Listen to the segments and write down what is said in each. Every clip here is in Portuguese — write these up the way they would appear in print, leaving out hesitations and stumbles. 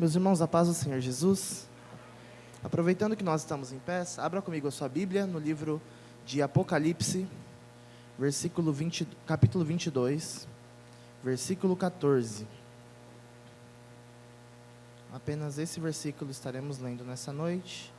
Meus irmãos, a paz do Senhor Jesus. Aproveitando que nós estamos em pé, abra comigo a sua Bíblia no livro de Apocalipse, capítulo 22, versículo 14. Apenas esse versículo estaremos lendo nessa noite.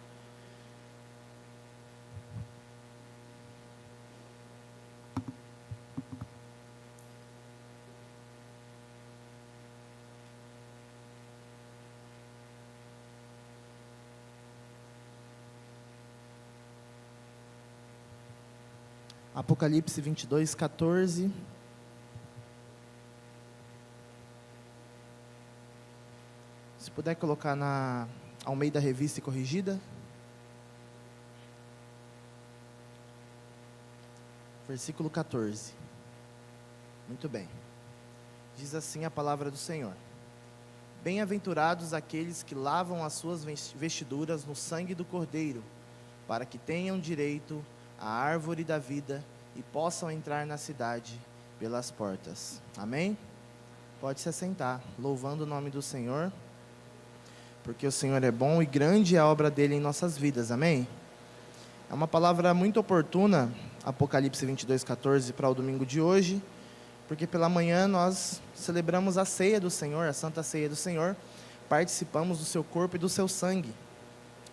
Apocalipse 22, 14. Se puder colocar na Almeida Revista e Corrigida. Versículo 14. Muito bem. Diz assim a palavra do Senhor: Bem-aventurados aqueles que lavam as suas vestiduras no sangue do Cordeiro, para que tenham direito à árvore da vida e possam entrar na cidade pelas portas. Amém? Pode se assentar, louvando o nome do Senhor, porque o Senhor é bom e grande é a obra dele em nossas vidas. Amém? É uma palavra muito oportuna, Apocalipse 22, 14, para o domingo de hoje, porque pela manhã nós celebramos a ceia do Senhor, a Santa Ceia do Senhor, participamos do seu corpo e do seu sangue.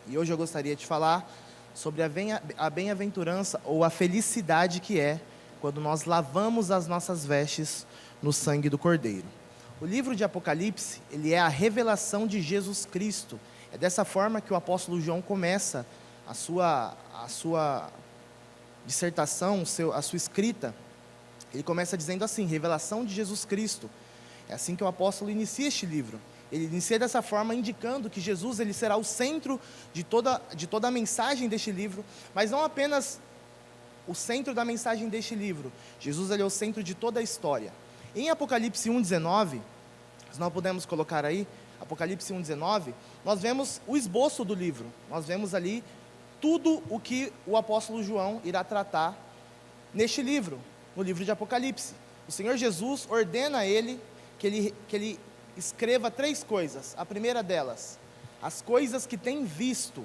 E hoje eu gostaria de falar sobre a bem-aventurança ou a felicidade que é quando nós lavamos as nossas vestes no sangue do Cordeiro. O livro de Apocalipse, ele é a revelação de Jesus Cristo. É dessa forma que o apóstolo João começa a sua dissertação, a sua escrita. Ele começa dizendo assim: revelação de Jesus Cristo. É assim que o apóstolo inicia este livro. Ele inicia dessa forma, indicando que Jesus ele será o centro de toda a mensagem deste livro, mas não apenas o centro da mensagem deste livro. Jesus ele é o centro de toda a história. Em Apocalipse 1,19, se nós podemos colocar aí, Apocalipse 1,19, nós vemos o esboço do livro. Nós vemos ali tudo o que o apóstolo João irá tratar neste livro, no livro de Apocalipse. O Senhor Jesus ordena a ele que ele escreva 3 coisas. A primeira delas, as coisas que tem visto.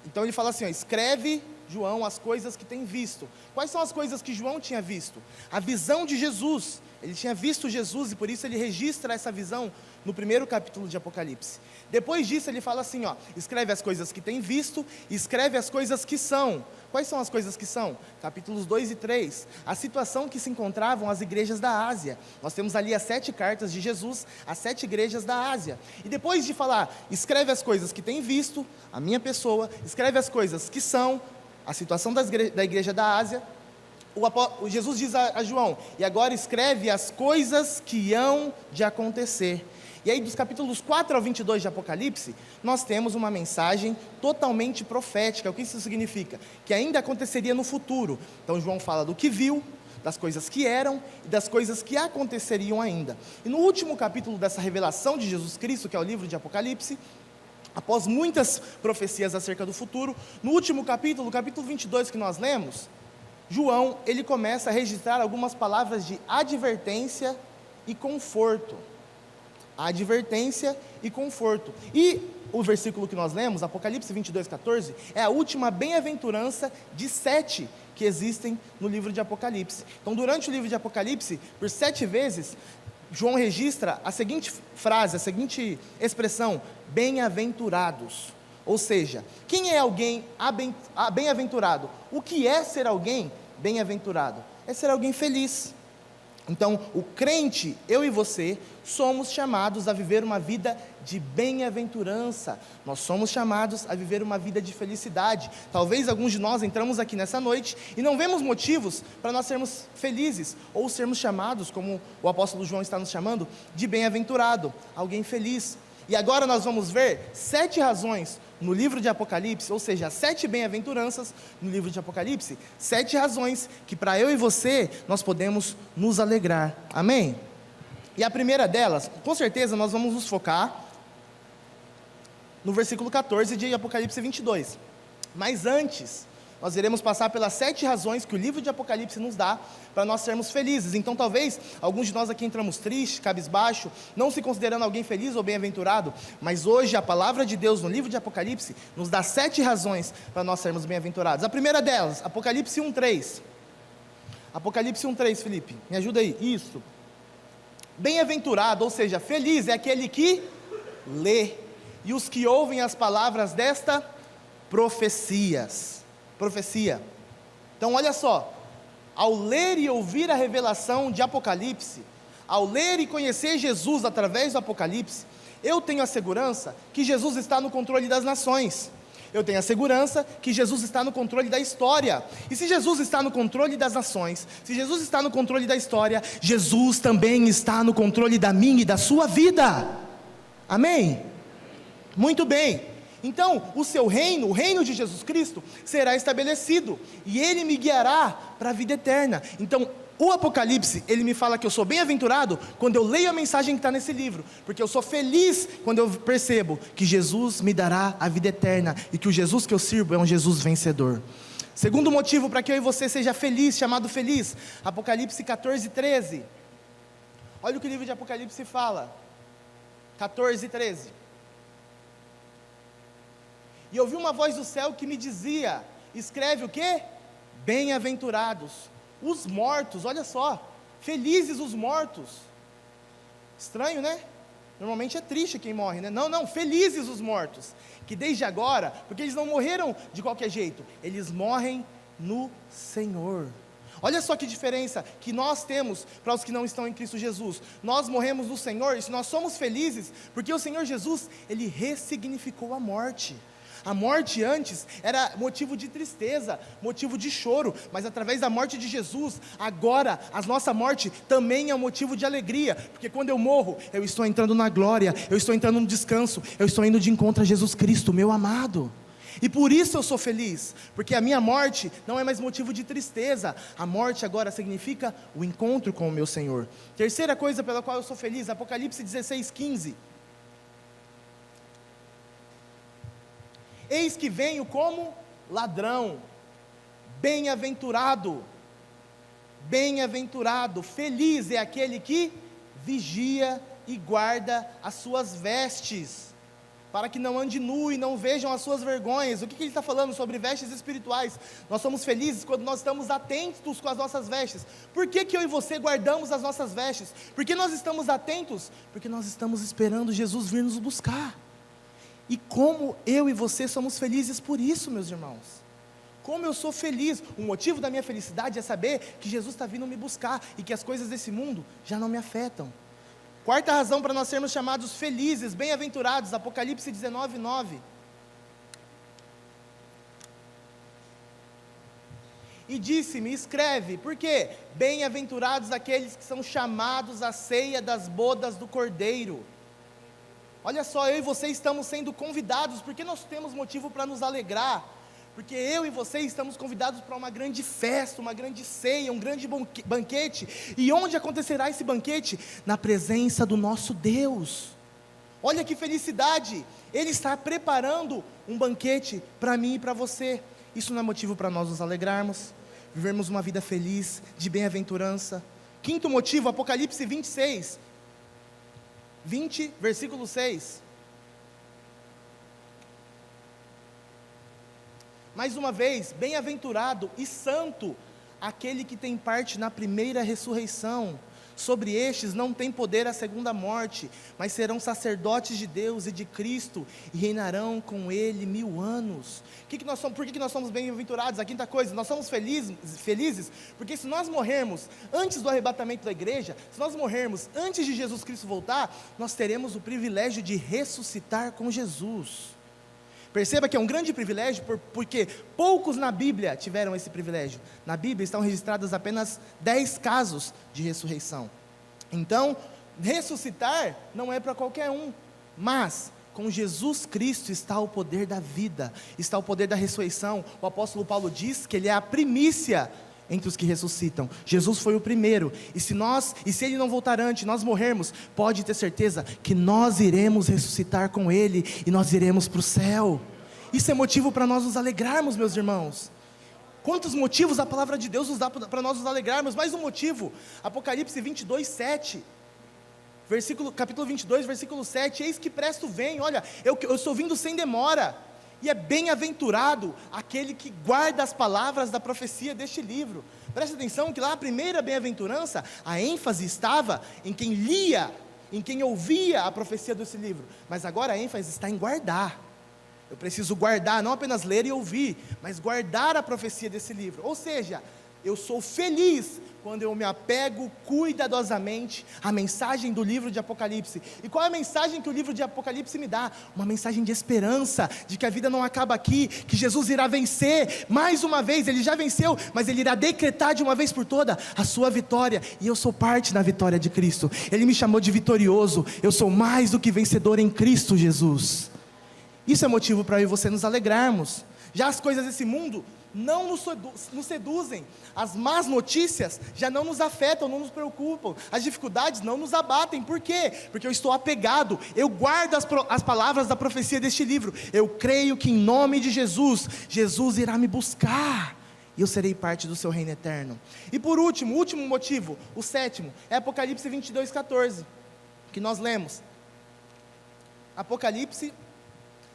Então ele fala assim, escreve, João, as coisas que tem visto. Quais são as coisas que João tinha visto? A visão de Jesus. Ele tinha visto Jesus e por isso ele registra essa visão no primeiro capítulo de Apocalipse. Depois disso ele fala assim, escreve as coisas que tem visto, escreve as coisas que são. Quais são as coisas que são? Capítulos 2 e 3, a situação que se encontravam as igrejas da Ásia. Nós temos ali as 7 cartas de Jesus, as 7 igrejas da Ásia. E depois de falar, escreve as coisas que tem visto, a minha pessoa, escreve as coisas que são, a situação da igreja da Ásia, Jesus diz a João, e agora escreve as coisas que hão de acontecer. E aí dos capítulos 4 ao 22 de Apocalipse, nós temos uma mensagem totalmente profética. O que isso significa? Que ainda aconteceria no futuro. Então João fala do que viu, das coisas que eram e das coisas que aconteceriam ainda. E no último capítulo dessa revelação de Jesus Cristo, que é o livro de Apocalipse, após muitas profecias acerca do futuro, no último capítulo, o capítulo 22 que nós lemos, João, ele começa a registrar algumas palavras de advertência e conforto. Advertência e conforto. E o versículo que nós lemos, Apocalipse 22, 14, é a última bem-aventurança de 7 que existem no livro de Apocalipse. Então, durante o livro de Apocalipse, por 7 vezes, João registra a seguinte frase, a seguinte expressão: bem-aventurados. Ou seja, quem é alguém bem-aventurado? O que é ser alguém bem-aventurado? É ser alguém feliz. Então, o crente, eu e você, somos chamados a viver uma vida de bem-aventurança. Nós somos chamados a viver uma vida de felicidade. Talvez alguns de nós entramos aqui nessa noite e não vemos motivos para nós sermos felizes, ou sermos chamados, como o apóstolo João está nos chamando, de bem-aventurado, alguém feliz. E agora nós vamos ver 7 razões no livro de Apocalipse, ou seja, 7 bem-aventuranças no livro de Apocalipse, 7 razões que para eu e você, nós podemos nos alegrar, amém? E a primeira delas, com certeza nós vamos nos focar no versículo 14 de Apocalipse 22, mas antes, nós iremos passar pelas 7 razões que o livro de Apocalipse nos dá para nós sermos felizes. Então talvez alguns de nós aqui entramos tristes, cabisbaixo, não se considerando alguém feliz ou bem-aventurado, mas hoje a palavra de Deus no livro de Apocalipse nos dá 7 razões para nós sermos bem-aventurados. A primeira delas, Apocalipse 1:3. Apocalipse 1:3, Felipe, me ajuda aí. Isso. Bem-aventurado, ou seja, feliz é aquele que lê, e os que ouvem as palavras desta profecia. Então olha só, ao ler e ouvir a revelação de Apocalipse, ao ler e conhecer Jesus através do Apocalipse, eu tenho a segurança que Jesus está no controle das nações. Eu tenho a segurança que Jesus está no controle da história. E se Jesus está no controle das nações, se Jesus está no controle da história, Jesus também está no controle da minha e da sua vida. Amém? Muito bem. Então, o seu reino, o reino de Jesus Cristo, será estabelecido, e Ele me guiará para a vida eterna. Então, o Apocalipse, ele me fala que eu sou bem-aventurado quando eu leio a mensagem que está nesse livro, porque eu sou feliz quando eu percebo que Jesus me dará a vida eterna, e que o Jesus que eu sirvo é um Jesus vencedor. Segundo motivo para que eu e você seja feliz, chamado feliz, Apocalipse 14:13. Olha o que o livro de Apocalipse fala, 14:13. E eu ouvi uma voz do céu que me dizia: escreve o quê? Bem-aventurados os mortos, olha só, felizes os mortos. Estranho, né? Normalmente é triste quem morre, né? Não, felizes os mortos, que desde agora, porque eles não morreram de qualquer jeito, eles morrem no Senhor. Olha só que diferença que nós temos para os que não estão em Cristo Jesus. Nós morremos no Senhor, e se nós somos felizes, porque o Senhor Jesus, Ele ressignificou a morte. A morte antes era motivo de tristeza, motivo de choro, mas através da morte de Jesus, agora a nossa morte também é um motivo de alegria, porque quando eu morro, eu estou entrando na glória, eu estou entrando no descanso, eu estou indo de encontro a Jesus Cristo, meu amado. E por isso eu sou feliz, porque a minha morte não é mais motivo de tristeza, a morte agora significa o encontro com o meu Senhor. Terceira coisa pela qual eu sou feliz, Apocalipse 16:15. Eis que venho como ladrão, bem-aventurado, feliz é aquele que vigia e guarda as suas vestes, para que não ande nu e não vejam as suas vergonhas. O que ele está falando sobre vestes espirituais? Nós somos felizes quando nós estamos atentos com as nossas vestes. Por que eu e você guardamos as nossas vestes? Porque nós estamos atentos? Porque nós estamos esperando Jesus vir nos buscar. E como eu e você somos felizes por isso, meus irmãos. Como eu sou feliz. O motivo da minha felicidade é saber que Jesus está vindo me buscar, e que as coisas desse mundo já não me afetam. Quarta razão para nós sermos chamados felizes, bem-aventurados, Apocalipse 19:9. E disse-me, escreve, por quê? Bem-aventurados aqueles que são chamados à ceia das bodas do Cordeiro. Olha só, eu e você estamos sendo convidados, porque nós temos motivo para nos alegrar, porque eu e você estamos convidados para uma grande festa, uma grande ceia, um grande banquete. E onde acontecerá esse banquete? Na presença do nosso Deus. Olha que felicidade, Ele está preparando um banquete para mim e para você. Isso não é motivo para nós nos alegrarmos, vivermos uma vida feliz, de bem-aventurança? Quinto motivo, Apocalipse 20, versículo 6. Mais uma vez, bem-aventurado e santo aquele que tem parte na primeira ressurreição. Sobre estes não tem poder a segunda morte, mas serão sacerdotes de Deus e de Cristo, e reinarão com Ele 1000 anos. Por que nós somos bem-aventurados? A quinta coisa, nós somos felizes, porque se nós morrermos antes do arrebatamento da igreja, se nós morrermos antes de Jesus Cristo voltar, nós teremos o privilégio de ressuscitar com Jesus. Perceba que é um grande privilégio, porque poucos na Bíblia tiveram esse privilégio. Na Bíblia estão registrados apenas 10 casos de ressurreição. Então, ressuscitar não é para qualquer um, mas com Jesus Cristo está o poder da vida, está o poder da ressurreição. O apóstolo Paulo diz que Ele é a primícia entre os que ressuscitam. Jesus foi o primeiro, e se Ele não voltar antes, nós morrermos, pode ter certeza que nós iremos ressuscitar com Ele, e nós iremos para o céu. Isso é motivo para nós nos alegrarmos, meus irmãos. Quantos motivos a palavra de Deus nos dá para nós nos alegrarmos? Mais um motivo, Apocalipse 22, 7, capítulo 22, versículo 7, eis que presto venho, olha, eu estou vindo sem demora, e é bem-aventurado aquele que guarda as palavras da profecia deste livro. Presta atenção que lá a primeira bem-aventurança, a ênfase estava em quem lia, em quem ouvia a profecia desse livro, mas agora a ênfase está em guardar. Eu preciso guardar, não apenas ler e ouvir, mas guardar a profecia desse livro. Ou seja, eu sou feliz quando eu me apego cuidadosamente à mensagem do livro de Apocalipse. E qual é a mensagem que o livro de Apocalipse me dá? Uma mensagem de esperança, de que a vida não acaba aqui, que Jesus irá vencer, mais uma vez, Ele já venceu, mas Ele irá decretar de uma vez por toda a sua vitória, e eu sou parte da vitória de Cristo. Ele me chamou de vitorioso, eu sou mais do que vencedor em Cristo Jesus. Isso é motivo para eu e você nos alegrarmos. Já as coisas desse mundo não nos seduzem, as más notícias já não nos afetam, não nos preocupam, as dificuldades não nos abatem. Por quê? Porque eu estou apegado, eu guardo as palavras da profecia deste livro, eu creio que em nome de Jesus, Jesus irá me buscar, e eu serei parte do seu reino eterno. E por último, o último motivo, o sétimo, é Apocalipse 22, 14, que nós lemos. Apocalipse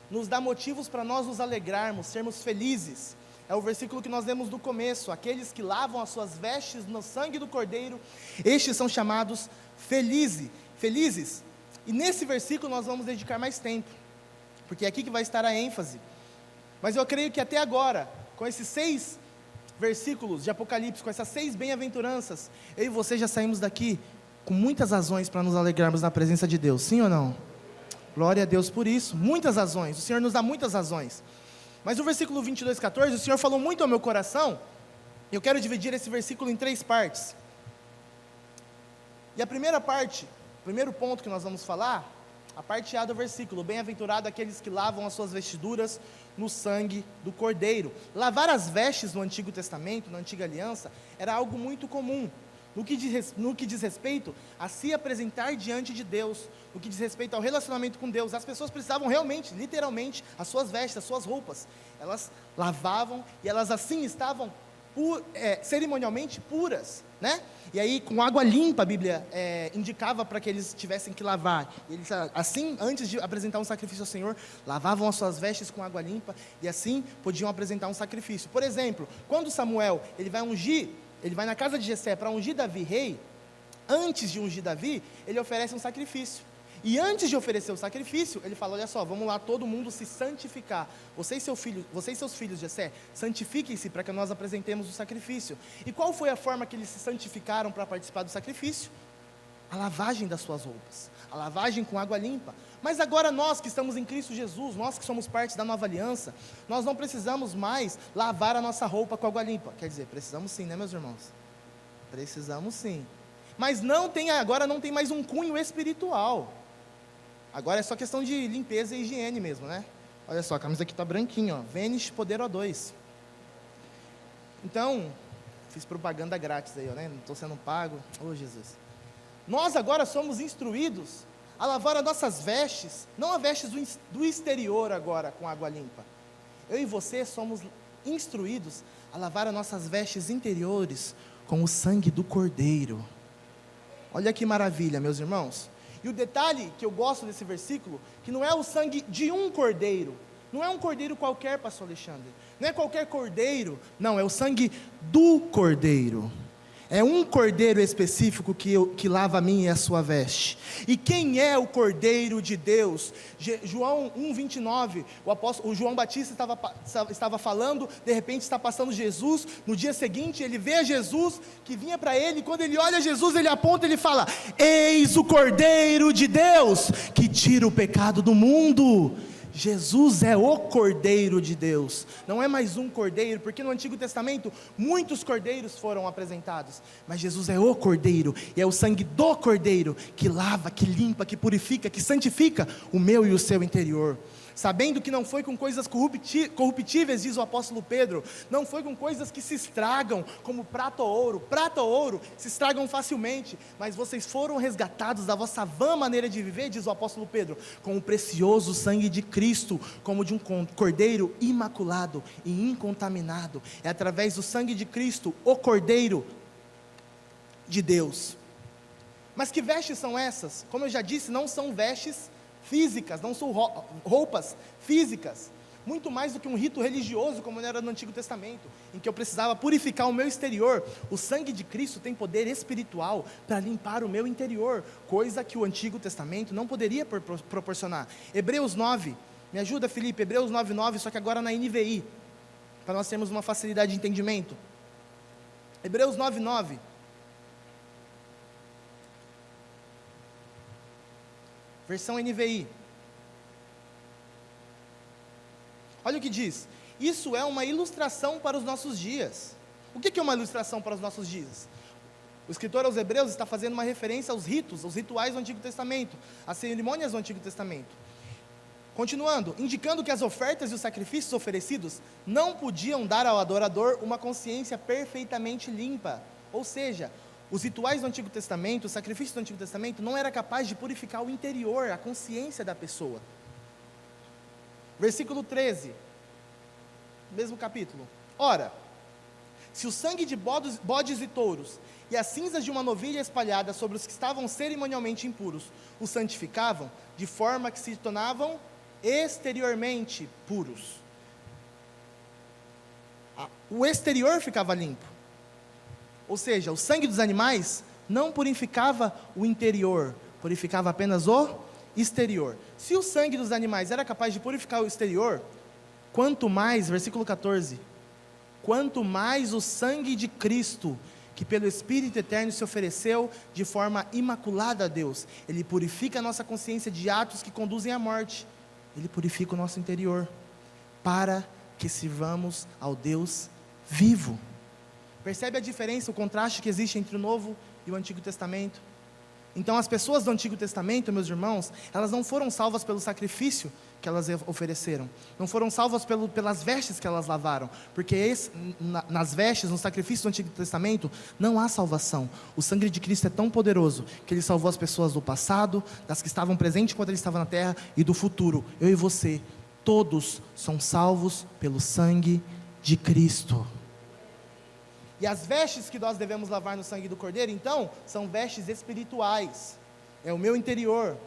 nos dá motivos para nós nos alegrarmos, sermos felizes. É o versículo que nós lemos no começo: aqueles que lavam as suas vestes no sangue do Cordeiro, estes são chamados felizes. E nesse versículo nós vamos dedicar mais tempo, porque é aqui que vai estar a ênfase. Mas eu creio que até agora, com esses 6 versículos de Apocalipse, com essas 6 bem-aventuranças, eu e você já saímos daqui com muitas razões para nos alegrarmos na presença de Deus, sim ou não? Glória a Deus por isso, muitas razões, o Senhor nos dá muitas razões. Mas o versículo 22, 14, o Senhor falou muito ao meu coração, e eu quero dividir esse versículo em 3 partes. E a primeira parte, o primeiro ponto que nós vamos falar, a parte A do versículo: bem-aventurado aqueles que lavam as suas vestiduras no sangue do Cordeiro. Lavar as vestes no Antigo Testamento, na Antiga Aliança, era algo muito comum. No que diz respeito a se apresentar diante de Deus, no que diz respeito ao relacionamento com Deus, as pessoas precisavam realmente, literalmente, as suas vestes, as suas roupas, elas lavavam, e elas assim estavam cerimonialmente puras, né? E aí com água limpa a Bíblia indicava para que eles tivessem que lavar. Eles assim, antes de apresentar um sacrifício ao Senhor, lavavam as suas vestes com água limpa, e assim podiam apresentar um sacrifício. Por exemplo, quando Samuel ele vai na casa de Jessé para ungir Davi rei, antes de ungir Davi, ele oferece um sacrifício. E antes de oferecer o sacrifício, ele fala: olha só, vamos lá todo mundo se santificar. Você e seus filhos, Jessé, santifiquem-se para que nós apresentemos o sacrifício. E qual foi a forma que eles se santificaram para participar do sacrifício? A lavagem das suas roupas, a lavagem com água limpa. Mas agora nós que estamos em Cristo Jesus, nós que somos parte da nova aliança, nós não precisamos mais lavar a nossa roupa com água limpa. Quer dizer, precisamos sim, né, meus irmãos? Precisamos sim. Mas agora não tem mais um cunho espiritual. Agora é só questão de limpeza e higiene mesmo, né? Olha só, a camisa aqui está branquinha, ó. Vênus Poder O2. Então, fiz propaganda grátis aí, ó, né? Não estou sendo pago. Oh, Jesus. Nós agora somos instruídos a lavar as nossas vestes, não as vestes do exterior agora com água limpa. Eu e você somos instruídos a lavar as nossas vestes interiores com o sangue do Cordeiro. Olha que maravilha, meus irmãos. E o detalhe que eu gosto desse versículo, que não é o sangue de um cordeiro, não é um cordeiro qualquer, pastor Alexandre, não é qualquer cordeiro, não, é o sangue do Cordeiro. É um cordeiro específico que lava a minha e a sua veste. E quem é o Cordeiro de Deus? João 1,29, o João Batista estava falando, de repente está passando Jesus, no dia seguinte ele vê Jesus, que vinha para ele, e quando ele olha Jesus, ele aponta, ele fala: eis o Cordeiro de Deus, que tira o pecado do mundo. Jesus é o Cordeiro de Deus, não é mais um cordeiro, porque no Antigo Testamento muitos cordeiros foram apresentados, mas Jesus é o Cordeiro, e é o sangue do Cordeiro que lava, que limpa, que purifica, que santifica o meu e o seu interior. sabendo que não foi com coisas corruptíveis, diz o apóstolo Pedro, não foi com coisas que se estragam, como prata ou ouro se estragam facilmente, mas vocês foram resgatados da vossa vã maneira de viver, diz o apóstolo Pedro, com o precioso sangue de Cristo, como de um cordeiro imaculado e incontaminado. É através do sangue de Cristo, o cordeiro de Deus. Mas que vestes são essas? Como eu já disse, não são vestes físicas, não são roupas físicas, muito mais do que um rito religioso, como era no Antigo Testamento, em que eu precisava purificar o meu exterior. O sangue de Cristo tem poder espiritual para limpar o meu interior, coisa que o Antigo Testamento não poderia proporcionar. Hebreus 9, me ajuda, Felipe, Hebreus 9:9, só que agora na NVI, para nós termos uma facilidade de entendimento. Hebreus 9:9. Versão NVI. Olha o que diz: isso é uma ilustração para os nossos dias. O que é uma ilustração para os nossos dias? O escritor aos Hebreus está fazendo uma referência aos ritos, aos rituais do Antigo Testamento, às cerimônias do Antigo Testamento. Continuando, indicando que as ofertas e os sacrifícios oferecidos não podiam dar ao adorador uma consciência perfeitamente limpa. Ou seja, os rituais do Antigo Testamento, os sacrifícios do Antigo Testamento, não era capaz de purificar o interior, a consciência da pessoa. Versículo 13, mesmo capítulo. Ora, se o sangue de bodes e touros e as cinzas de uma novilha espalhada sobre os que estavam cerimonialmente impuros os santificavam, de forma que se tornavam exteriormente puros. O exterior ficava limpo. Ou seja, o sangue dos animais não purificava o interior, purificava apenas o exterior. Se o sangue dos animais era capaz de purificar o exterior, quanto mais, versículo 14, quanto mais o sangue de Cristo, que pelo Espírito Eterno se ofereceu de forma imaculada a Deus, ele purifica a nossa consciência de atos que conduzem à morte, ele purifica o nosso interior, para que sirvamos ao Deus vivo. Percebe a diferença, o contraste que existe entre o Novo e o Antigo Testamento? Então as pessoas do Antigo Testamento, meus irmãos, elas não foram salvas pelo sacrifício que elas ofereceram, não foram salvas pelas vestes que elas lavaram, porque nas vestes, no sacrifício do Antigo Testamento, não há salvação. O sangue de Cristo é tão poderoso, que ele salvou as pessoas do passado, das que estavam presentes quando ele estava na terra, e do futuro. Eu e você, todos são salvos pelo sangue de Cristo. E as vestes que nós devemos lavar no sangue do Cordeiro, então, são vestes espirituais. É o meu interior.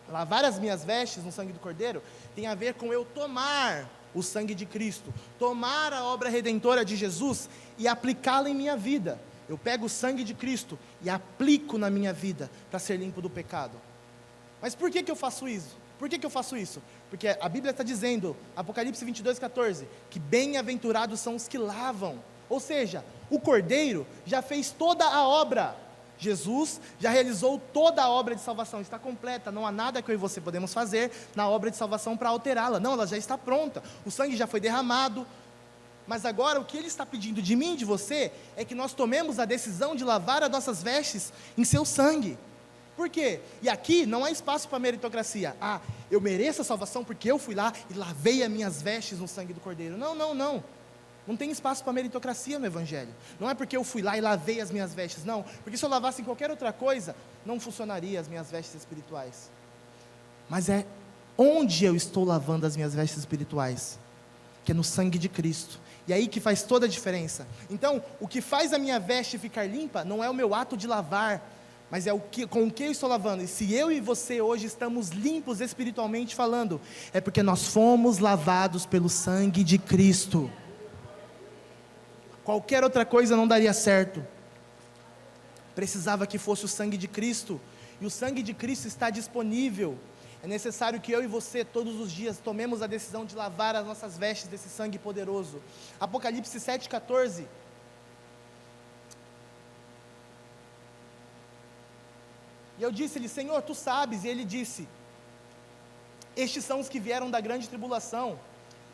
Lavar as minhas vestes no sangue do Cordeiro tem a ver com eu tomar o sangue de Cristo, tomar a obra redentora de Jesus e aplicá-la em minha vida. Eu pego o sangue de Cristo e aplico na minha vida para ser limpo do pecado. Mas por que eu faço isso? Por que eu faço isso? Porque a Bíblia está dizendo, Apocalipse 22:14, que bem-aventurados são os que lavam. Ou seja, o Cordeiro já fez toda a obra. Jesus já realizou toda a obra de salvação, está completa, não há nada que eu e você podemos fazer na obra de salvação para alterá-la. Não, ela já está pronta, o sangue já foi derramado. Mas agora o que Ele está pedindo de mim e de você é que nós tomemos a decisão de lavar as nossas vestes em seu sangue. Por quê? E aqui não há espaço para meritocracia. Eu mereço a salvação porque eu fui lá e lavei as minhas vestes no sangue do Cordeiro. Não. Não tem espaço para meritocracia no Evangelho. Não é porque eu fui lá e lavei as minhas vestes, não. Porque se eu lavasse em qualquer outra coisa, não funcionaria as minhas vestes espirituais. Mas é onde eu estou lavando as minhas vestes espirituais, que é no sangue de Cristo. E aí que faz toda a diferença. Então, o que faz a minha veste ficar limpa, não é o meu ato de lavar, mas é com o que eu estou lavando. E se eu e você hoje estamos limpos espiritualmente falando, é porque nós fomos lavados pelo sangue de Cristo. Qualquer outra coisa não daria certo. Precisava que fosse o sangue de Cristo. E o sangue de Cristo está disponível. É necessário que eu e você, todos os dias, tomemos a decisão de lavar as nossas vestes desse sangue poderoso. Apocalipse 7,14. E eu disse-lhe, Senhor, Tu sabes. E Ele disse, estes são os que vieram da grande tribulação,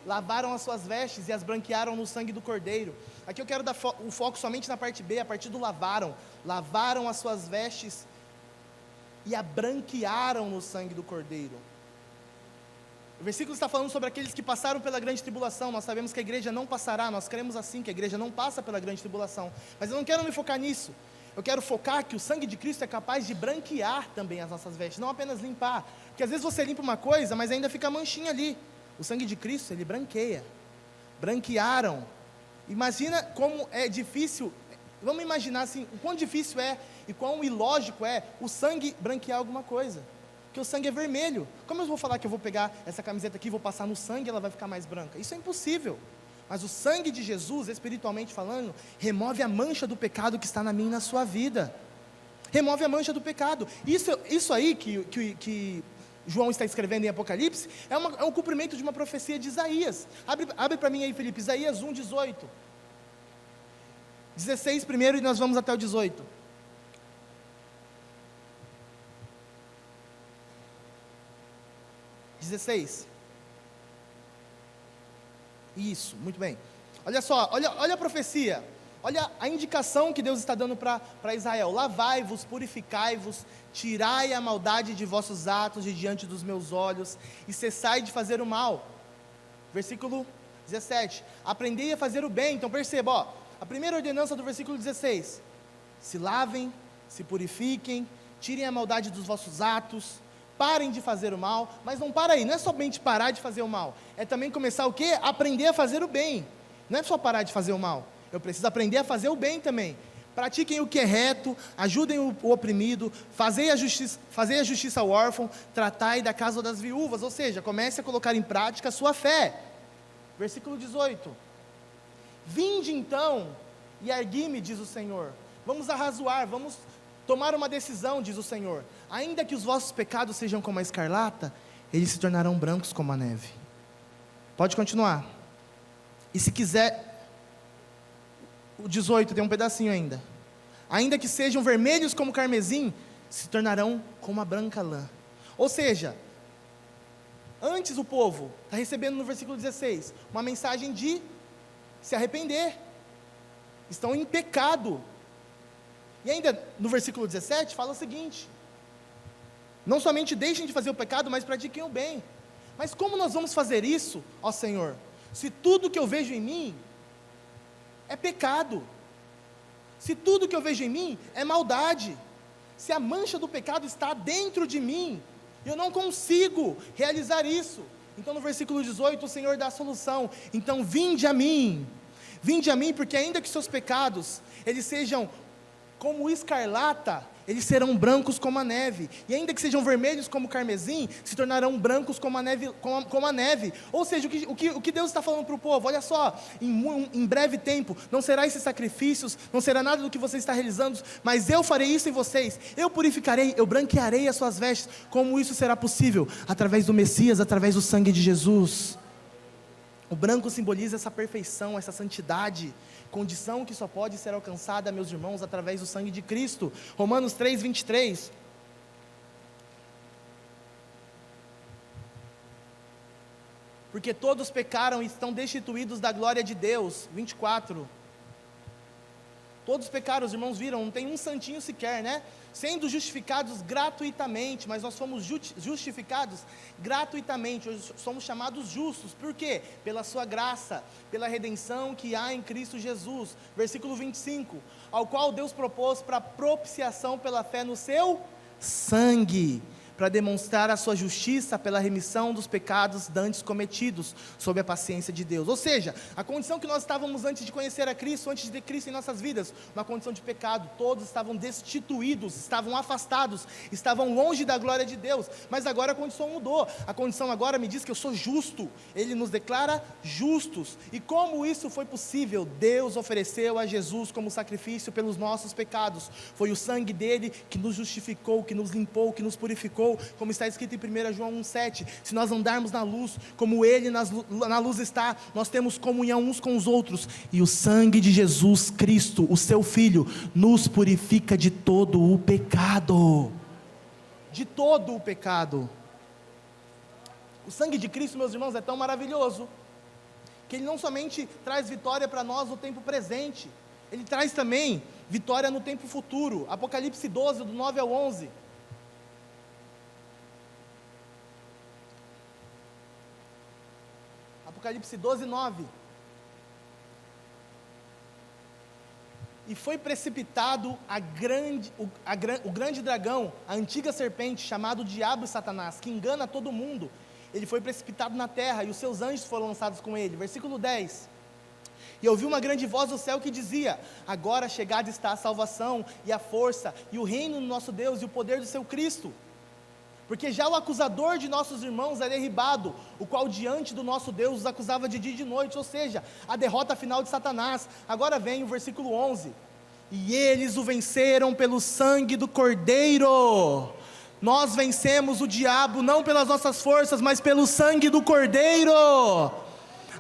lavaram as suas vestes e as branquearam no sangue do Cordeiro. Aqui eu quero dar o foco somente na parte B, a partir do lavaram as suas vestes e a branquearam no sangue do Cordeiro. O versículo está falando sobre aqueles que passaram pela grande tribulação. Nós sabemos que a igreja não passará, nós cremos assim, que a igreja não passa pela grande tribulação. Mas eu não quero me focar nisso. Eu quero focar que o sangue de Cristo é capaz de branquear também as nossas vestes, não apenas limpar. Porque às vezes você limpa uma coisa, mas ainda fica manchinha ali. O sangue de Cristo, ele branqueia. Branquearam. Imagina como é difícil, vamos imaginar assim, o quão difícil é e quão ilógico é o sangue branquear alguma coisa. Porque o sangue é vermelho. Como eu vou falar que eu vou pegar essa camiseta aqui, vou passar no sangue e ela vai ficar mais branca? Isso é impossível. Mas o sangue de Jesus, espiritualmente falando, remove a mancha do pecado que está na minha e na sua vida. Remove a mancha do pecado. Isso aí que João está escrevendo em Apocalipse, é um cumprimento de uma profecia de Isaías. Abre para mim aí, Felipe, Isaías 1, 18. 16 primeiro e nós vamos até o 18. Isso, muito bem. Olha só, olha a profecia. Olha a indicação que Deus está dando para Israel. Lavai-vos, purificai-vos, tirai a maldade de vossos atos de diante dos meus olhos, e cessai de fazer o mal. Versículo 17. Aprendei a fazer o bem. Então perceba, ó, a primeira ordenança do versículo 16. Se lavem, se purifiquem, tirem a maldade dos vossos atos, parem de fazer o mal. Mas não para aí, não é somente parar de fazer o mal, é também começar o quê? Aprender a fazer o bem. Não é só parar de fazer o mal, eu preciso aprender a fazer o bem também. Pratiquem o que é reto, ajudem o oprimido, fazei a justiça ao órfão, tratai da casa das viúvas. Ou seja, comece a colocar em prática a sua fé. Versículo 18. Vinde então, e ergui-me, diz o Senhor. Vamos arrazoar, vamos tomar uma decisão, diz o Senhor. Ainda que os vossos pecados sejam como a escarlata, eles se tornarão brancos como a neve. Pode continuar. E se quiser, o 18 tem um pedacinho ainda. Ainda que sejam vermelhos como carmesim, se tornarão como a branca lã. Ou seja, antes o povo está recebendo no versículo 16 uma mensagem de se arrepender. Estão em pecado. E ainda no versículo 17 fala o seguinte: não somente deixem de fazer o pecado, mas pratiquem o bem. Mas como nós vamos fazer isso, ó Senhor, se tudo que eu vejo em mim é pecado? Se tudo que eu vejo em mim é maldade? Se a mancha do pecado está dentro de mim, eu não consigo realizar isso. Então no versículo 18 o Senhor dá a solução. Então vinde a mim, porque ainda que seus pecados, eles sejam como escarlata, eles serão brancos como a neve, e ainda que sejam vermelhos como o carmesim, se tornarão brancos como a neve, Ou seja, o que Deus está falando para o povo: olha só, em breve tempo, não será esses sacrifícios, não será nada do que você está realizando, mas eu farei isso em vocês, eu purificarei, eu branquearei as suas vestes. Como isso será possível? Através do Messias, através do sangue de Jesus. O branco simboliza essa perfeição, essa santidade, condição que só pode ser alcançada, meus irmãos, através do sangue de Cristo. Romanos 3, 23. Porque todos pecaram e estão destituídos da glória de Deus. 24. Todos pecaram, os irmãos viram, não tem um santinho sequer, né? Sendo justificados gratuitamente, mas nós fomos justificados gratuitamente, hoje somos chamados justos. Por quê? Pela sua graça, pela redenção que há em Cristo Jesus. Versículo 25, ao qual Deus propôs para propiciação pela fé no seu sangue, para demonstrar a sua justiça pela remissão dos pecados dantes cometidos, sob a paciência de Deus. Ou seja, a condição que nós estávamos antes de conhecer a Cristo, antes de ter Cristo em nossas vidas, uma condição de pecado, todos estavam destituídos, estavam afastados, estavam longe da glória de Deus, mas agora a condição mudou. A condição agora me diz que eu sou justo, Ele nos declara justos. E como isso foi possível? Deus ofereceu a Jesus como sacrifício pelos nossos pecados. Foi o sangue dele que nos justificou, que nos limpou, que nos purificou, como está escrito em 1 João 1,7, se nós andarmos na luz, como Ele na luz está, nós temos comunhão uns com os outros, e o sangue de Jesus Cristo, o seu Filho, nos purifica de todo o pecado, de todo o pecado. O sangue de Cristo, meus irmãos, é tão maravilhoso, que Ele não somente traz vitória para nós no tempo presente, Ele traz também vitória no tempo futuro. Apocalipse 12, do 9 ao 11, Apocalipse 12, 9. E foi precipitado o grande dragão, a antiga serpente, chamado Diabo e Satanás, que engana todo mundo. Ele foi precipitado na terra, e os seus anjos foram lançados com ele. Versículo 10. E ouvi uma grande voz do céu que dizia: agora chegada está a salvação, e a força, e o reino do nosso Deus, e o poder do seu Cristo. Porque já o acusador de nossos irmãos é derribado, o qual diante do nosso Deus os acusava de dia e de noite, ou seja, a derrota final de Satanás. Agora vem o versículo 11. E eles o venceram pelo sangue do Cordeiro. Nós vencemos o diabo não pelas nossas forças, mas pelo sangue do Cordeiro.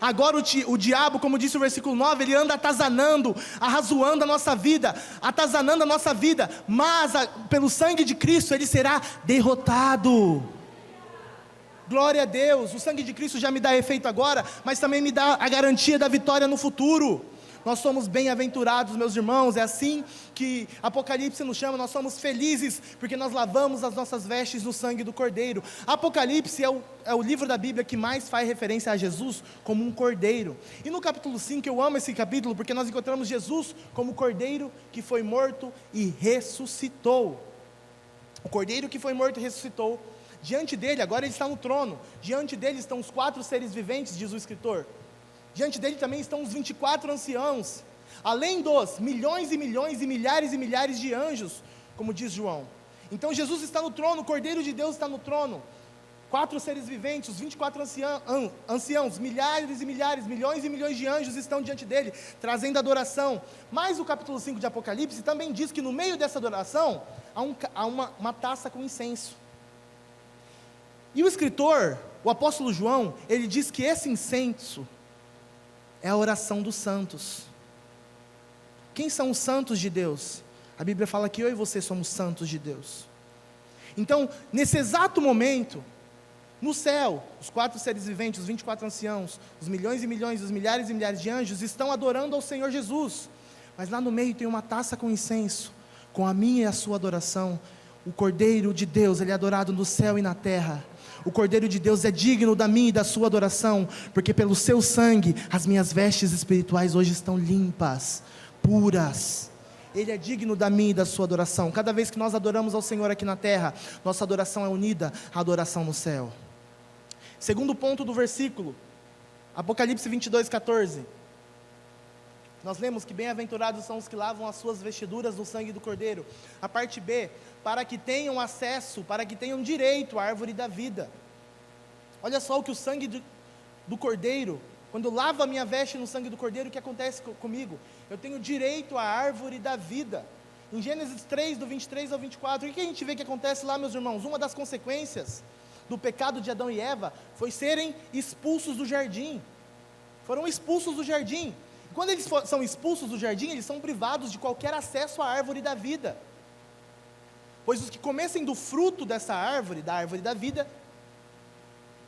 Agora o diabo, como disse o versículo 9, ele anda atazanando, arrazoando a nossa vida, atazanando a nossa vida, mas pelo sangue de Cristo ele será derrotado. Glória a Deus. O sangue de Cristo já me dá efeito agora, mas também me dá a garantia da vitória no futuro. Nós somos bem-aventurados, meus irmãos, é assim que Apocalipse nos chama. Nós somos felizes, porque nós lavamos as nossas vestes no sangue do Cordeiro. Apocalipse é o livro da Bíblia que mais faz referência a Jesus como um Cordeiro. E no capítulo 5, eu amo esse capítulo, porque nós encontramos Jesus como Cordeiro que foi morto e ressuscitou. O Cordeiro que foi morto e ressuscitou. Diante dele, agora ele está no trono, diante dele estão os 4 seres viventes, diz o escritor. Diante dele também estão os 24 anciãos, além dos milhões e milhões e milhares de anjos, como diz João. Então Jesus está no trono, o Cordeiro de Deus está no trono, 4 seres viventes, os 24 anciãos, milhares e milhares, milhões e milhões de anjos estão diante dele, trazendo adoração. Mas o capítulo 5 de Apocalipse também diz que no meio dessa adoração, há uma taça com incenso. E o escritor, o apóstolo João, ele diz que esse incenso é a oração dos santos. Quem são os santos de Deus? A Bíblia fala que eu e você somos santos de Deus. Então, nesse exato momento, no céu, os 4 seres viventes, os 24 anciãos, os milhões e milhões, os milhares e milhares de anjos estão adorando ao Senhor Jesus. Mas lá no meio tem uma taça com incenso, com a minha e a sua adoração. O Cordeiro de Deus, ele é adorado no céu e na terra. O Cordeiro de Deus é digno da minha e da sua adoração, porque pelo seu sangue, as minhas vestes espirituais hoje estão limpas, puras. Ele é digno da minha e da sua adoração. Cada vez que nós adoramos ao Senhor aqui na terra, nossa adoração é unida à adoração no céu. Segundo ponto do versículo, Apocalipse 22, 14. Nós lemos que bem-aventurados são os que lavam as suas vestiduras no sangue do Cordeiro. A parte B, para que tenham acesso, para que tenham direito à árvore da vida. Olha só o que o sangue do Cordeiro, quando eu lavo a minha veste no sangue do Cordeiro, o que acontece comigo? Eu tenho direito à árvore da vida. Em Gênesis 3, do 23 ao 24, o que a gente vê que acontece lá, meus irmãos? Uma das consequências do pecado de Adão e Eva foi serem expulsos do jardim. Foram expulsos do jardim. Quando eles são expulsos do jardim, eles são privados de qualquer acesso à árvore da vida. Pois os que comessem do fruto dessa árvore, da árvore da vida,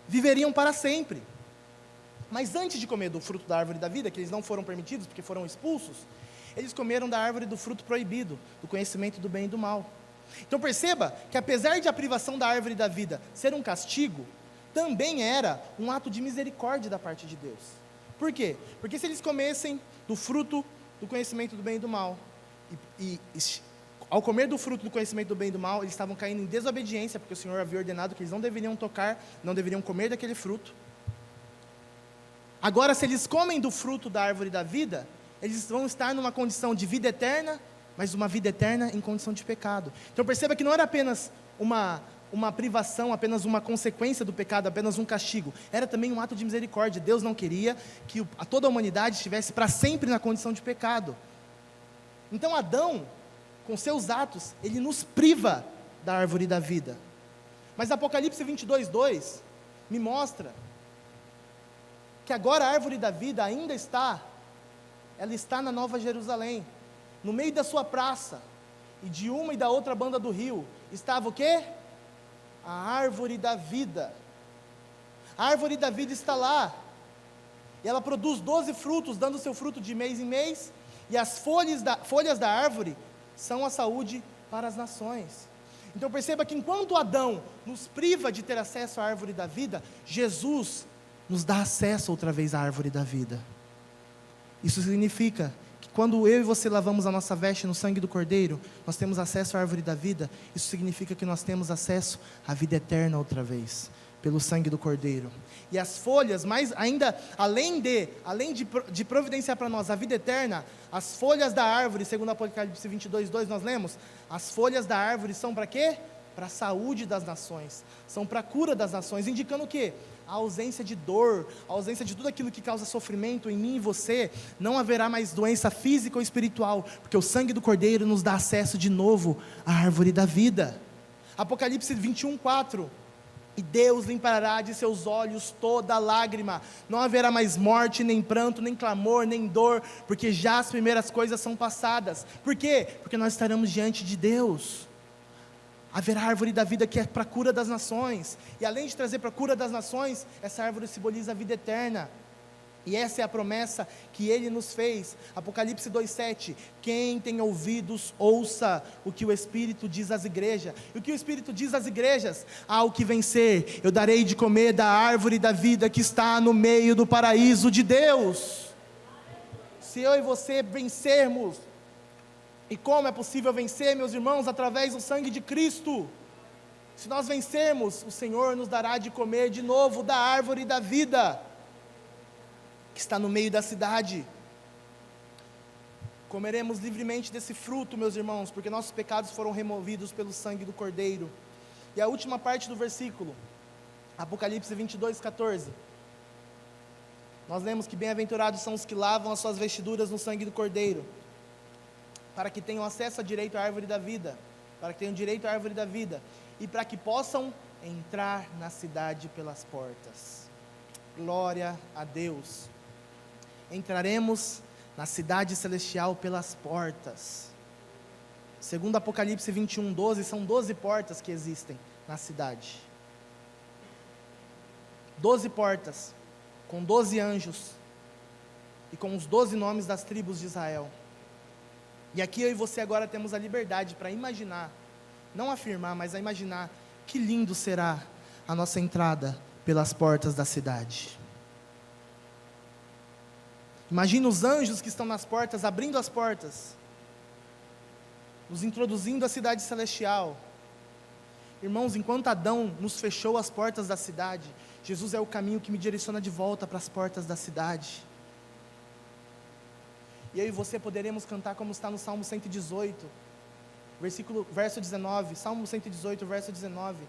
viveriam para sempre. Mas antes de comer do fruto da árvore da vida, que eles não foram permitidos porque foram expulsos, eles comeram da árvore do fruto proibido, do conhecimento do bem e do mal. Então perceba que apesar de a privação da árvore da vida ser um castigo, também era um ato de misericórdia da parte de Deus. Por quê? Porque se eles comessem do fruto do conhecimento do bem e do mal, ao comer do fruto do conhecimento do bem e do mal, eles estavam caindo em desobediência, porque o Senhor havia ordenado que eles não deveriam tocar, não deveriam comer daquele fruto. Agora, se eles comem do fruto da árvore da vida, eles vão estar numa condição de vida eterna, mas uma vida eterna em condição de pecado. Então perceba que não era apenas uma privação, apenas uma consequência do pecado, apenas um castigo. Era também um ato de misericórdia. Deus não queria que toda a humanidade estivesse para sempre na condição de pecado. Então Adão, com seus atos, ele nos priva da árvore da vida. Mas Apocalipse 22, 2 me mostra que agora a árvore da vida ainda ela está na Nova Jerusalém, no meio da sua praça, e de uma e da outra banda do rio, estava o quê? A árvore da vida. A árvore da vida está lá, e ela produz 12 frutos, dando seu fruto de mês em mês, e as folhas da árvore são a saúde para as nações. Então perceba que enquanto Adão nos priva de ter acesso à árvore da vida, Jesus nos dá acesso outra vez à árvore da vida. Isso significa que quando eu e você lavamos a nossa veste no sangue do Cordeiro, nós temos acesso à árvore da vida. Isso significa que nós temos acesso à vida eterna outra vez, pelo sangue do Cordeiro. E as folhas, mais ainda, além de providenciar para nós a vida eterna, as folhas da árvore, segundo Apocalipse 22:2 nós lemos, as folhas da árvore são para quê? Para a saúde das nações, são para a cura das nações, indicando o quê? A ausência de dor, a ausência de tudo aquilo que causa sofrimento em mim e você. Não haverá mais doença física ou espiritual, porque o sangue do Cordeiro nos dá acesso de novo à árvore da vida. Apocalipse 21:4, e Deus limpará de seus olhos toda lágrima, não haverá mais morte, nem pranto, nem clamor, nem dor, porque já as primeiras coisas são passadas. Por quê? Porque nós estaremos diante de Deus. Haverá a árvore da vida que é para a cura das nações, e além de trazer para a cura das nações, essa árvore simboliza a vida eterna, e essa é a promessa que Ele nos fez. Apocalipse 2:7, quem tem ouvidos, ouça o que o Espírito diz às igrejas. E o que o Espírito diz às igrejas? Ao que vencer, eu darei de comer da árvore da vida que está no meio do paraíso de Deus. Se eu e você vencermos, e como é possível vencer, meus irmãos? Através do sangue de Cristo. Se nós vencermos, o Senhor nos dará de comer de novo da árvore da vida, que está no meio da cidade. Comeremos livremente desse fruto, meus irmãos, porque nossos pecados foram removidos pelo sangue do Cordeiro. E a última parte do versículo, Apocalipse 22:14, nós lemos que bem-aventurados são os que lavam as suas vestiduras no sangue do Cordeiro, para que tenham acesso a direito à árvore da vida, para que tenham direito à árvore da vida, e para que possam entrar na cidade pelas portas. Glória a Deus. Entraremos na cidade celestial pelas portas. Segundo Apocalipse 21:12, são 12 portas que existem na cidade. 12 portas, com 12 anjos, e com os 12 nomes das tribos de Israel. E aqui eu e você agora temos a liberdade para imaginar, não afirmar, mas a imaginar, que lindo será a nossa entrada pelas portas da cidade. Imagina os anjos que estão nas portas, abrindo as portas, nos introduzindo à cidade celestial. Irmãos, enquanto Adão nos fechou as portas da cidade, Jesus é o caminho que me direciona de volta para as portas da cidade. E eu e você poderemos cantar como está no Salmo 118, verso 19, Salmo 118, verso 19.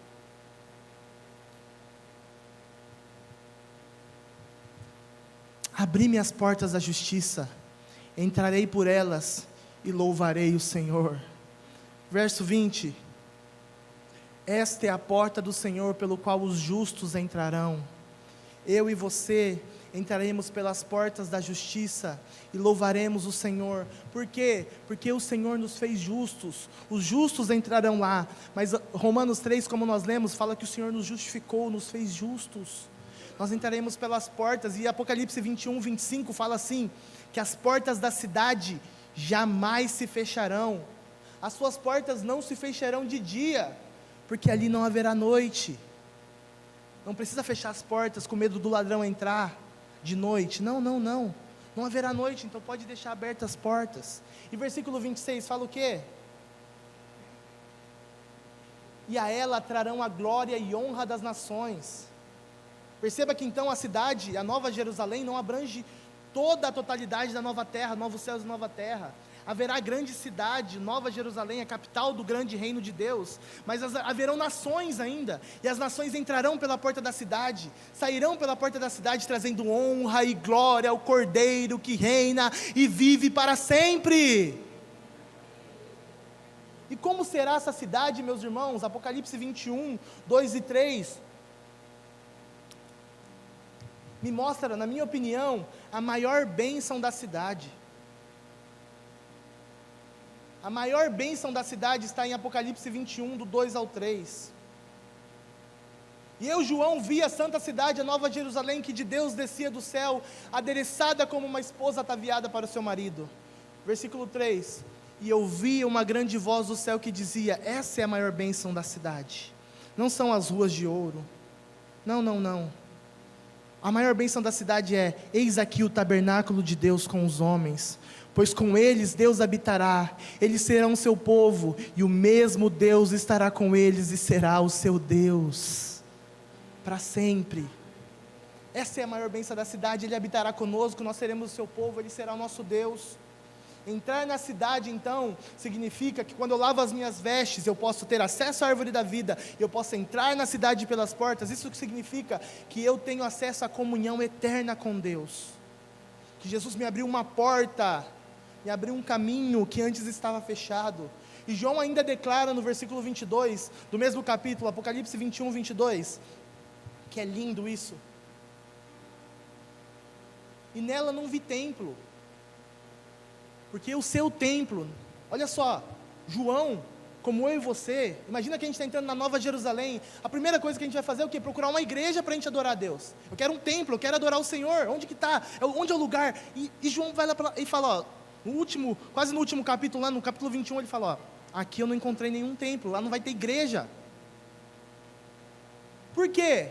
Abri-me as portas da justiça, entrarei por elas e louvarei o Senhor. Verso 20, esta é a porta do Senhor pelo qual os justos entrarão. Eu e você entraremos pelas portas da justiça e louvaremos o Senhor. Por quê? Porque o Senhor nos fez justos. Os justos entrarão lá, mas Romanos 3, como nós lemos, fala que o Senhor nos justificou, nos fez justos. Nós entraremos pelas portas, e Apocalipse 21:25 fala assim, que as portas da cidade jamais se fecharão. As suas portas não se fecharão de dia, porque ali não haverá noite. Não precisa fechar as portas com medo do ladrão entrar de noite. Não haverá noite, então pode deixar abertas as portas. E versículo 26 fala o quê? E a ela trarão a glória e honra das nações. Perceba que então a cidade, a Nova Jerusalém, não abrange toda a totalidade da nova terra, novos céus e nova terra. Haverá grande cidade, Nova Jerusalém, a capital do grande reino de Deus, mas haverão nações ainda, e as nações entrarão pela porta da cidade, sairão pela porta da cidade trazendo honra e glória ao Cordeiro que reina e vive para sempre. E como será essa cidade, meus irmãos? Apocalipse 21:2 e 3 me mostra, na minha opinião, a maior bênção da cidade. A maior bênção da cidade está em Apocalipse 21:2 ao 3. E eu, João, vi a santa cidade, a Nova Jerusalém, que de Deus descia do céu, adereçada como uma esposa ataviada para o seu marido. Versículo 3, e eu vi uma grande voz do céu que dizia, essa é a maior bênção da cidade, não são as ruas de ouro, não, A maior bênção da cidade é: eis aqui o tabernáculo de Deus com os homens, pois com eles Deus habitará, eles serão seu povo, e o mesmo Deus estará com eles e será o seu Deus, para sempre. Essa é a maior bênção da cidade: Ele habitará conosco, nós seremos o seu povo, Ele será o nosso Deus. Entrar na cidade, então, significa que quando eu lavo as minhas vestes, eu posso ter acesso à árvore da vida, eu posso entrar na cidade pelas portas. Isso significa que eu tenho acesso à comunhão eterna com Deus, que Jesus me abriu uma porta, me abriu um caminho que antes estava fechado. E João ainda declara no versículo 22, do mesmo capítulo, Apocalipse 21, 22, que é lindo isso: e nela não vi templo, porque o seu templo, olha só, João, como eu e você, imagina que a gente está entrando na Nova Jerusalém, a primeira coisa que a gente vai fazer é o quê? Procurar uma igreja para a gente adorar a Deus. Eu quero um templo, eu quero adorar o Senhor, onde que está? Onde é o lugar? E João vai lá e fala, ó, quase no último capítulo, lá no capítulo 21, ele fala, ó, aqui eu não encontrei nenhum templo, lá não vai ter igreja. Por quê?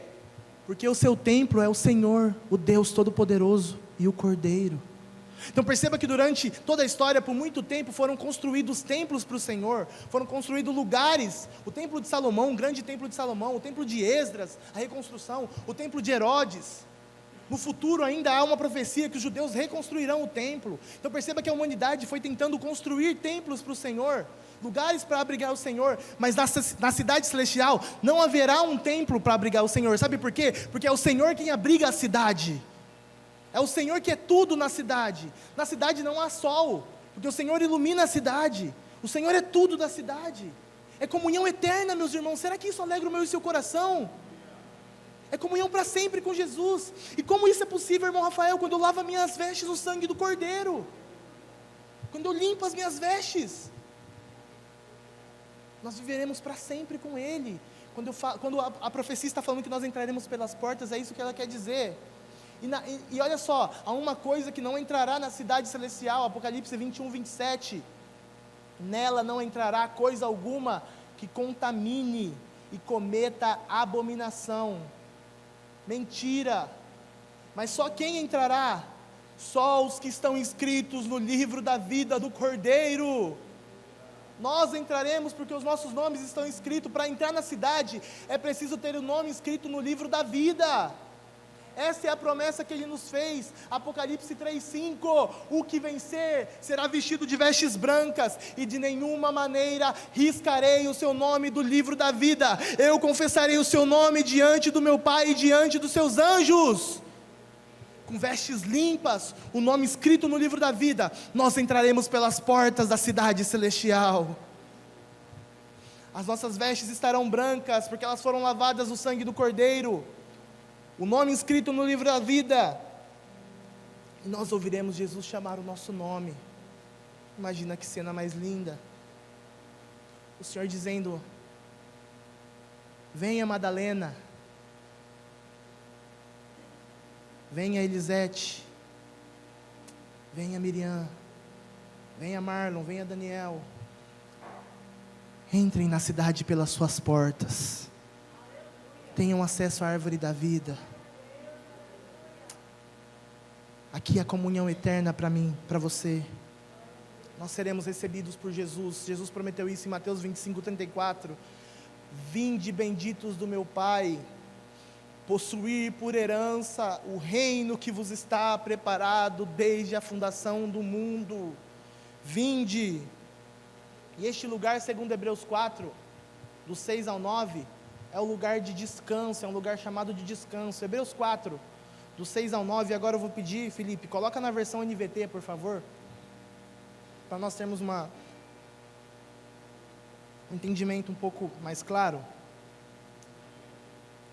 Porque o seu templo é o Senhor, o Deus Todo-Poderoso e o Cordeiro. Então perceba que durante toda a história, por muito tempo, foram construídos templos para o Senhor, foram construídos lugares, o templo de Salomão, o grande templo de Salomão, o templo de Esdras, a reconstrução, o templo de Herodes. No futuro ainda há uma profecia que os judeus reconstruirão o templo. Então perceba que a humanidade foi tentando construir templos para o Senhor, lugares para abrigar o Senhor, mas na cidade celestial não haverá um templo para abrigar o Senhor. Sabe por quê? Porque é o Senhor quem abriga a cidade. É o Senhor que é tudo na cidade. Na cidade não há sol, porque o Senhor ilumina a cidade. O Senhor é tudo da cidade. É comunhão eterna, meus irmãos. Será que isso alegra o meu e o seu coração? É comunhão para sempre com Jesus. E como isso é possível, irmão Rafael? Quando eu lavo as minhas vestes no sangue do Cordeiro, quando eu limpo as minhas vestes, nós viveremos para sempre com Ele. Quando a profecia está falando que nós entraremos pelas portas, é isso que ela quer dizer. E olha só, há uma coisa que não entrará na cidade celestial, Apocalipse 21, 27, nela não entrará coisa alguma que contamine e cometa abominação. Mentira. Mas só quem entrará? Só os que estão inscritos no livro da vida do Cordeiro. Nós entraremos porque os nossos nomes estão escritos. Para entrar na cidade é preciso ter o nome escrito no livro da vida. Essa é a promessa que Ele nos fez, Apocalipse 3:5, o que vencer será vestido de vestes brancas, e de nenhuma maneira riscarei o seu nome do livro da vida, eu confessarei o seu nome diante do meu Pai e diante dos seus anjos, com vestes limpas, o nome escrito no livro da vida, nós entraremos pelas portas da cidade celestial. As nossas vestes estarão brancas, porque elas foram lavadas no sangue do Cordeiro, o nome escrito no livro da vida, e nós ouviremos Jesus chamar o nosso nome. Imagina que cena mais linda, o Senhor dizendo, venha Madalena, venha Elisete, venha Miriam, venha Marlon, venha Daniel, entrem na cidade pelas suas portas, tenham acesso à árvore da vida. Aqui a comunhão eterna para mim, para você. Nós seremos recebidos por Jesus. Jesus prometeu isso em Mateus 25:34. Vinde benditos do meu Pai, possuir por herança o reino que vos está preparado desde a fundação do mundo. Vinde. E este lugar, segundo Hebreus 4, do 6 ao 9, é o lugar de descanso, é um lugar chamado de descanso. Hebreus 4, do 6 ao 9, agora eu vou pedir, Felipe, coloca na versão NVT, por favor, para nós termos um entendimento um pouco mais claro.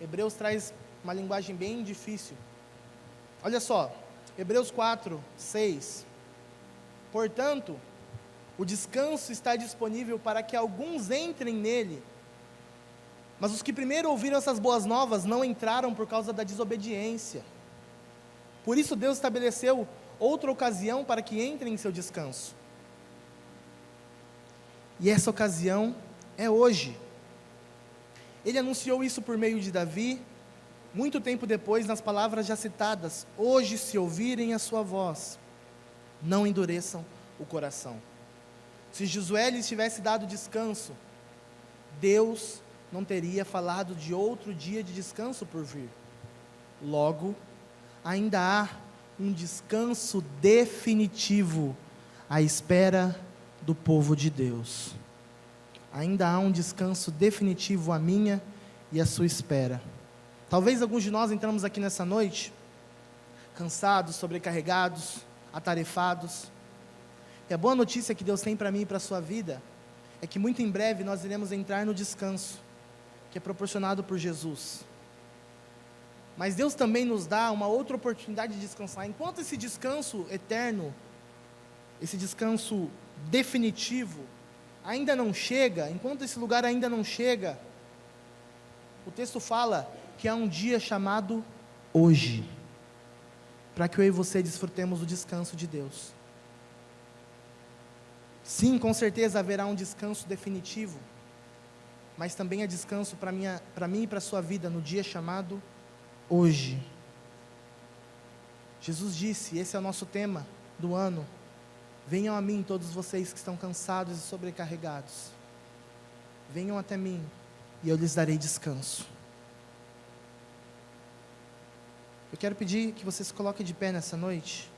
Hebreus traz uma linguagem bem difícil. Olha só, Hebreus 4, 6. Portanto, o descanso está disponível para que alguns entrem nele, mas os que primeiro ouviram essas boas novas não entraram por causa da desobediência. Por isso Deus estabeleceu outra ocasião para que entrem em seu descanso. E essa ocasião é hoje. Ele anunciou isso por meio de Davi, Muito tempo depois, nas palavras já citadas: hoje, se ouvirem a sua voz, não endureçam o coração. Se Josué lhes tivesse dado descanso, Deus não teria falado de outro dia de descanso por vir. Logo, ainda há um descanso definitivo à espera do povo de Deus. Ainda há um descanso definitivo à minha e à sua espera. Talvez alguns de nós entramos aqui nessa noite cansados, sobrecarregados, atarefados. E a boa notícia que Deus tem para mim e para a sua vida é que muito em breve nós iremos entrar no descanso que é proporcionado por Jesus. Mas Deus também nos dá uma outra oportunidade de descansar. Enquanto esse descanso eterno, esse descanso definitivo ainda não chega, enquanto esse lugar ainda não chega, o texto fala que há um dia chamado hoje, para que eu e você desfrutemos do descanso de Deus. Sim, com certeza haverá um descanso definitivo, mas também há descanso para mim e para a sua vida no dia chamado hoje. Jesus disse, esse é o nosso tema do ano: venham a mim todos vocês que estão cansados e sobrecarregados, venham até mim e eu lhes darei descanso. Eu quero pedir que você se coloque de pé nessa noite.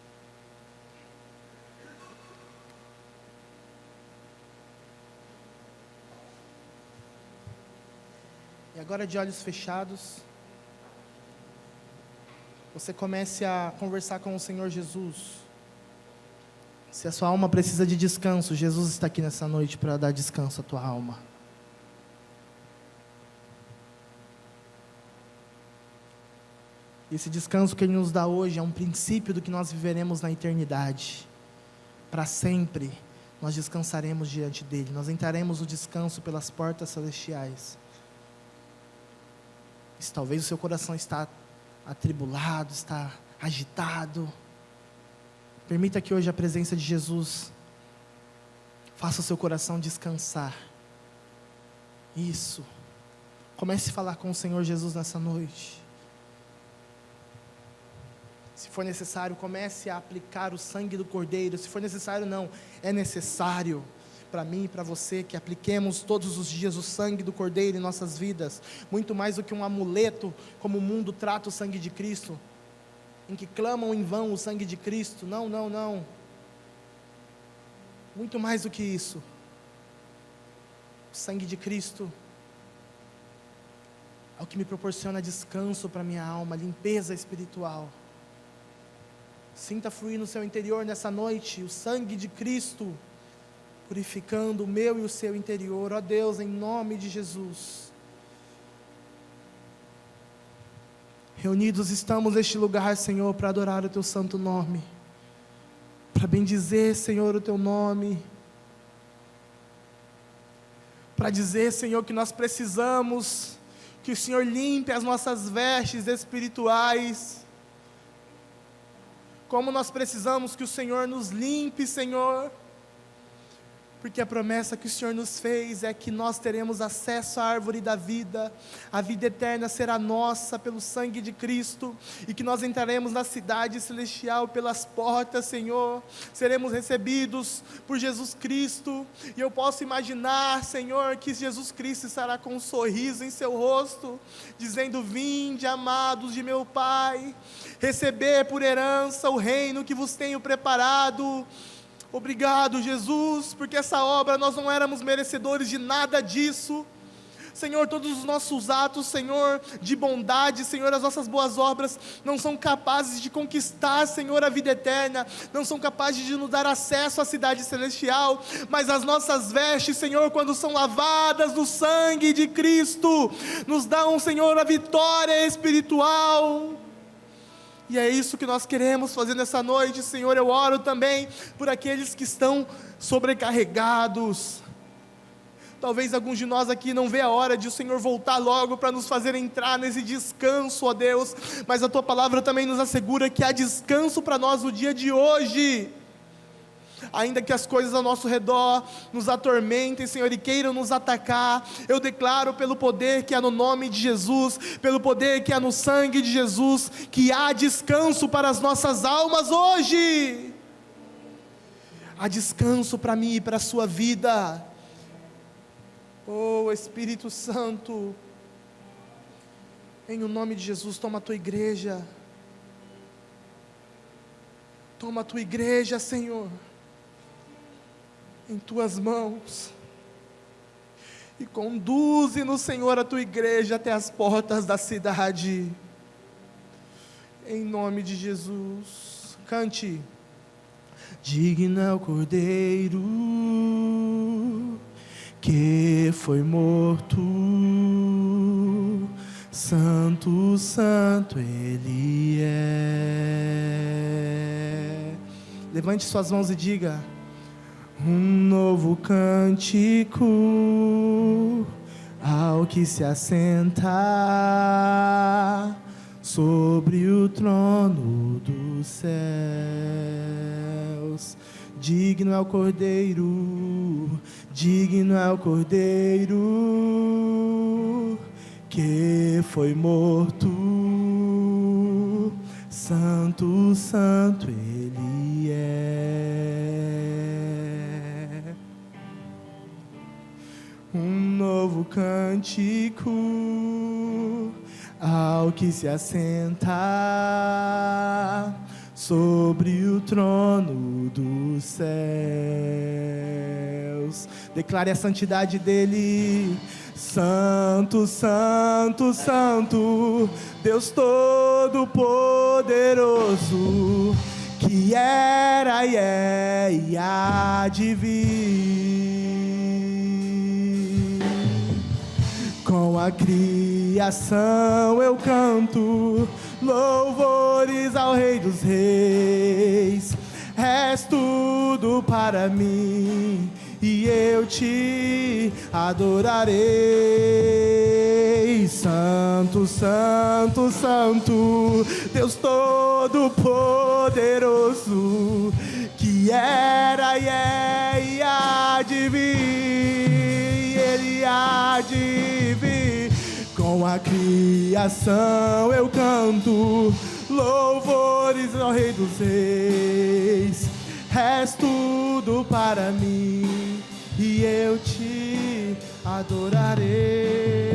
E agora, de olhos fechados, você comece a conversar com o Senhor Jesus. Se a sua alma precisa de descanso, Jesus está aqui nessa noite para dar descanso à tua alma. Esse descanso que Ele nos dá hoje é um princípio do que nós viveremos na eternidade. Para sempre, nós descansaremos diante dEle. Nós entraremos no descanso pelas portas celestiais. E se talvez o seu coração está atribulado, está agitado, permita que hoje a presença de Jesus faça o seu coração descansar. Isso. Comece a falar com o Senhor Jesus nessa noite. Se for necessário, comece a aplicar o sangue do Cordeiro. Se for necessário, não, é necessário para mim e para você que apliquemos todos os dias o sangue do Cordeiro em nossas vidas, muito mais do que um amuleto, como o mundo trata o sangue de Cristo, em que clamam em vão o sangue de Cristo. Não, não, não, muito mais do que isso. O sangue de Cristo é o que me proporciona descanso para minha alma, limpeza espiritual. Sinta fluir no seu interior nessa noite o sangue de Cristo, purificando o meu e o seu interior. Ó Deus, em nome de Jesus. Reunidos estamos neste lugar, Senhor, para adorar o Teu santo nome, para bendizer, Senhor, o Teu nome, para dizer, Senhor, que nós precisamos que o Senhor limpe as nossas vestes espirituais, como nós precisamos que o Senhor nos limpe, Senhor, porque a promessa que o Senhor nos fez é que nós teremos acesso à árvore da vida, a vida eterna será nossa pelo sangue de Cristo, e que nós entraremos na cidade celestial pelas portas, Senhor, seremos recebidos por Jesus Cristo, e eu posso imaginar, Senhor, que Jesus Cristo estará com um sorriso em seu rosto, dizendo: vinde, amados de meu Pai, receber por herança o reino que vos tenho preparado. Obrigado, Jesus, porque essa obra nós não éramos merecedores de nada disso. Senhor, todos os nossos atos, Senhor, de bondade, Senhor, as nossas boas obras não são capazes de conquistar, Senhor, a vida eterna, não são capazes de nos dar acesso à cidade celestial, mas as nossas vestes, Senhor, quando são lavadas no sangue de Cristo, nos dão, Senhor, a vitória espiritual. E é isso que nós queremos fazer nessa noite, Senhor. Eu oro também por aqueles que estão sobrecarregados. Talvez alguns de nós aqui não vê a hora de o Senhor voltar logo para nos fazer entrar nesse descanso, ó Deus. Mas a Tua palavra também nos assegura que há descanso para nós no dia de hoje. Ainda que as coisas ao nosso redor nos atormentem, Senhor, e queiram nos atacar, eu declaro pelo poder que há no nome de Jesus, pelo poder que há no sangue de Jesus, que há descanso para as nossas almas hoje. Há descanso para mim e para a sua vida. Oh Espírito Santo, em o nome de Jesus, toma a tua igreja. Toma a tua igreja, Senhor, em tuas mãos, e conduze-nos, Senhor, a tua igreja até as portas da cidade, em nome de Jesus. Cante. Digno é o Cordeiro que foi morto, santo, santo Ele é. Levante suas mãos e diga: um novo cântico ao que se assenta sobre o trono dos céus. Digno é o Cordeiro, digno é o Cordeiro que foi morto, santo, santo Ele é. Um novo cântico ao que se assenta sobre o trono dos céus. Declare a santidade dele. Santo, santo, santo, Deus Todo-Poderoso, que era e é e há de vir. Com a criação eu canto louvores ao Rei dos Reis. És tudo para mim e eu te adorarei. Santo, santo, santo, Deus Todo-Poderoso, que era e é e há de vir, Ele há de vir. Com a criação eu canto louvores ao Rei dos Reis. És tudo para mim e eu te adorarei.